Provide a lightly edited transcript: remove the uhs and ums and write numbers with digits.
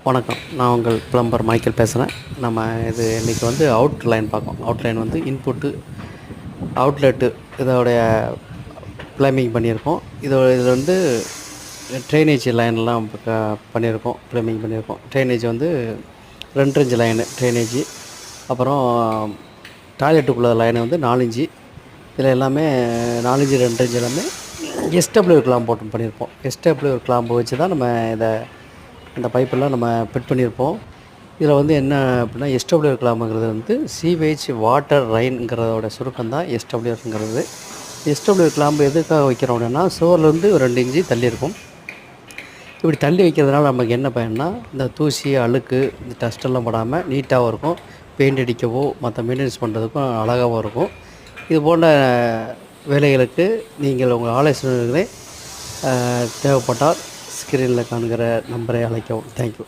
வணக்கம். நான் உங்கள் பிளம்பர் மைக்கேல் பேசுகிறேன். நம்ம இன்றைக்கி அவுட் லைன் பார்ப்போம். அவுட் லைன் இன்புட்டு, அவுட்லெட்டு இதோடைய ப்ளம்பிங் பண்ணியிருக்கோம். இதில் ட்ரைனேஜ் லைன்லாம் பண்ணியிருக்கோம். ப்ளம்பிங் பண்ணியிருக்கோம். Drainage 2 inch line drainage. அப்புறம் டாய்லெட்டுக்குள்ள லைனு 4 இன்ச்சு. இதில் எல்லாமே 4 இன்ச்சு 2 இன்ச் எல்லாமே எஸ்டபிள்யூ கிளாம்ப் போட்டு பண்ணியிருப்போம். எஸ்டபிள்யூ கிளாம்பு வச்சு தான் நம்ம இந்த பைப்பெல்லாம் நம்ம ஃபிட் பண்ணியிருப்போம். இதில் என்ன அப்படின்னா, எஸ்டபிள்யூ கிளாம்புங்கிறது சீவேஜ் வாட்டர் ரைன்ங்கிறதோட சுருக்கம் தான் எஸ்டபிள்யூங்கிறது. எஸ்டபிள்யூ கிளாம்பு எதுக்காக வைக்கிறோம் அப்படின்னா, சுவர்லேருந்து 2 இன்ச்சு தள்ளி இருக்கும். இப்படி தள்ளி வைக்கிறதுனால நமக்கு என்ன பயன்னா, இந்த தூசி அழுக்கு இந்த டஸ்ட்டெல்லாம் படாமல் நீட்டாகவும் இருக்கும். பெயிண்ட் அடிக்கவோ மற்ற மெயின்டெனன்ஸ் பண்ணுறதுக்கும் அழகாகவும் இருக்கும். இது போன்ற வேலைகளுக்கு நீங்கள் உங்கள் ஆலோசனைகளை தேவைப்பட்டால் ஸ்க்ரீனில் காண்கிற நம்பரை அழைக்கவும். தேங்க்யூ.